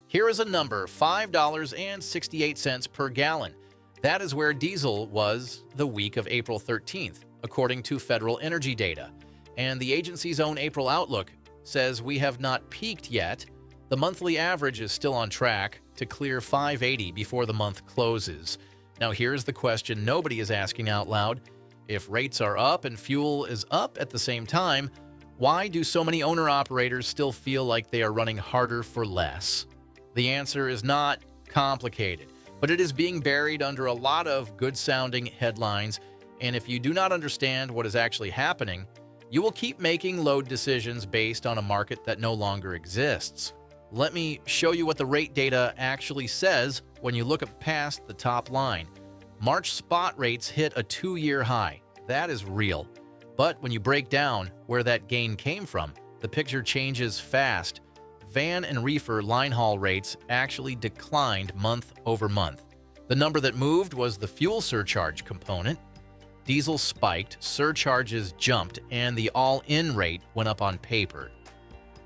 Here is a number, $5.68 per gallon. That is where diesel was the week of April 13th, according to federal energy data. And the agency's own April outlook says we have not peaked yet. The monthly average is still on track to clear $5.80 before the month closes. Now here's the question nobody is asking out loud. If rates are up and fuel is up at the same time, why do so many owner-operators still feel like they are running harder for less? The answer is not complicated, but it is being buried under a lot of good-sounding headlines, and if you do not understand what is actually happening, you will keep making load decisions based on a market that no longer exists. Let me show you what the rate data actually says when you look up past the top line. March spot rates hit a 2-year high. That is real. But when you break down where that gain came from, the picture changes fast. Van and reefer linehaul rates actually declined month over month. The number that moved was the fuel surcharge component. Diesel spiked, surcharges jumped, and the all-in rate went up on paper.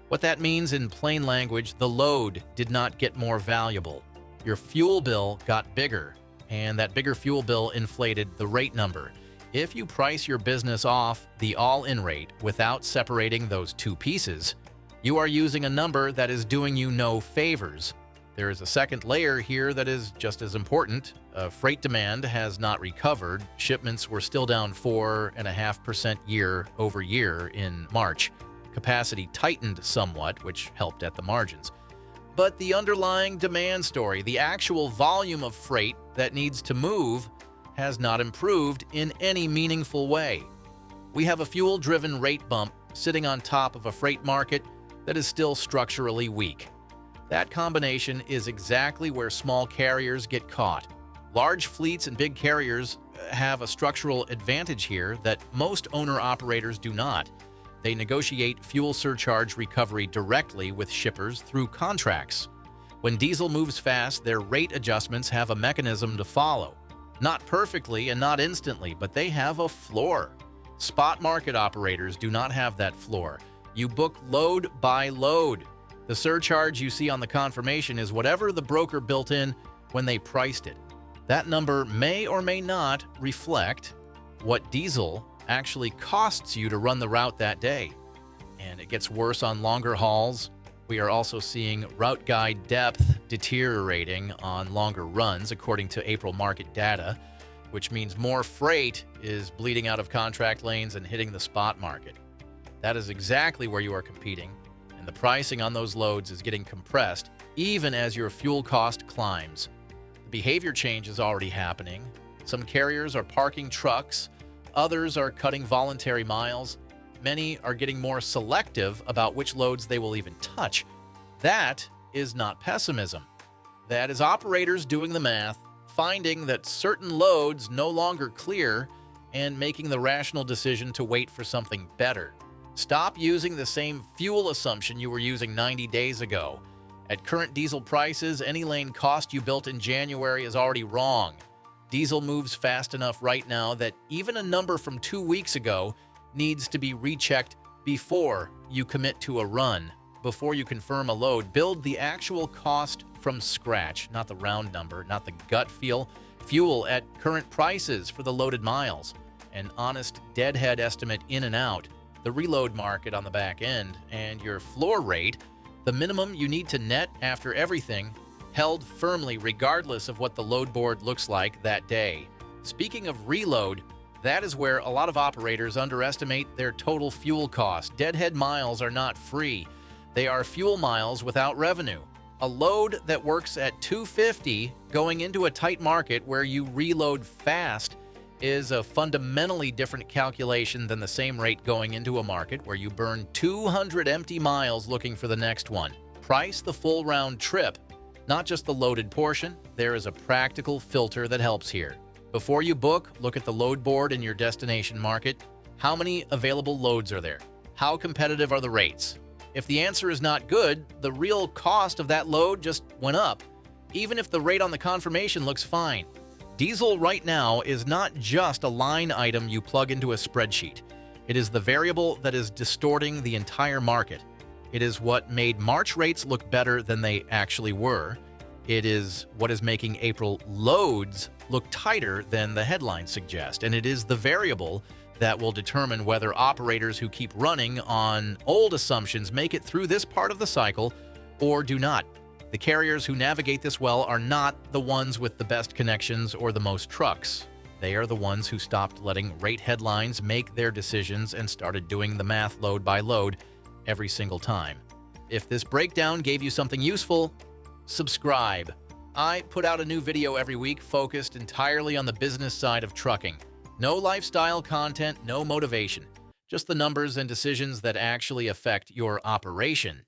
What that means in plain language, the load did not get more valuable. Your fuel bill got bigger, and that bigger fuel bill inflated the rate number. If you price your business off the all-in rate without separating those two pieces, you are using a number that is doing you no favors. There is a second layer here that is just as important. Freight demand has not recovered. Shipments were still down 4.5% year over year in March. Capacity tightened somewhat, which helped at the margins. But the underlying demand story, the actual volume of freight that needs to move, has not improved in any meaningful way. We have a fuel-driven rate bump sitting on top of a freight market that is still structurally weak. That combination is exactly where small carriers get caught. Large fleets and big carriers have a structural advantage here that most owner-operators do not. They negotiate fuel surcharge recovery directly with shippers through contracts. When diesel moves fast, their rate adjustments have a mechanism to follow. Not perfectly and not instantly, but they have a floor. Spot market operators do not have that floor. You book load by load. The surcharge you see on the confirmation is whatever the broker built in when they priced it. That number may or may not reflect what diesel actually costs you to run the route that day. And it gets worse on longer hauls. We are also seeing route guide depth deteriorating on longer runs, according to April market data, which means more freight is bleeding out of contract lanes and hitting the spot market. That is exactly where you are competing, and the pricing on those loads is getting compressed even as your fuel cost climbs. The behavior change is already happening. Some carriers are parking trucks, others are cutting voluntary miles. Many are getting more selective about which loads they will even touch. That is not pessimism. That is operators doing the math, finding that certain loads no longer clear, and making the rational decision to wait for something better. Stop using the same fuel assumption you were using 90 days ago. At current diesel prices, any lane cost you built in January is already wrong. Diesel moves fast enough right now that even a number from 2 weeks ago needs to be rechecked before you commit to a run. Before you confirm a load, build the actual cost from scratch, not the round number, not the gut feel. Fuel at current prices for the loaded miles. An honest deadhead estimate in and out, the reload market on the back end, and your floor rate, the minimum you need to net after everything, held firmly regardless of what the load board looks like that day. Speaking of reload, that is where a lot of operators underestimate their total fuel cost. Deadhead miles are not free. They are fuel miles without revenue. A load that works at $2.50 going into a tight market where you reload fast is a fundamentally different calculation than the same rate going into a market where you burn 200 empty miles looking for the next one. Price the full round trip, not just the loaded portion. There is a practical filter that helps here. Before you book, look at the load board in your destination market. How many available loads are there? How competitive are the rates? If the answer is not good, the real cost of that load just went up, even if the rate on the confirmation looks fine. Diesel right now is not just a line item you plug into a spreadsheet. It is the variable that is distorting the entire market. It is what made March rates look better than they actually were. It is what is making April loads look tighter than the headlines suggest. And it is the variable that will determine whether operators who keep running on old assumptions make it through this part of the cycle or do not. The carriers who navigate this well are not the ones with the best connections or the most trucks. They are the ones who stopped letting rate headlines make their decisions and started doing the math load by load every single time. If this breakdown gave you something useful, subscribe. I put out a new video every week focused entirely on the business side of trucking. No lifestyle content, no motivation. Just the numbers and decisions that actually affect your operation.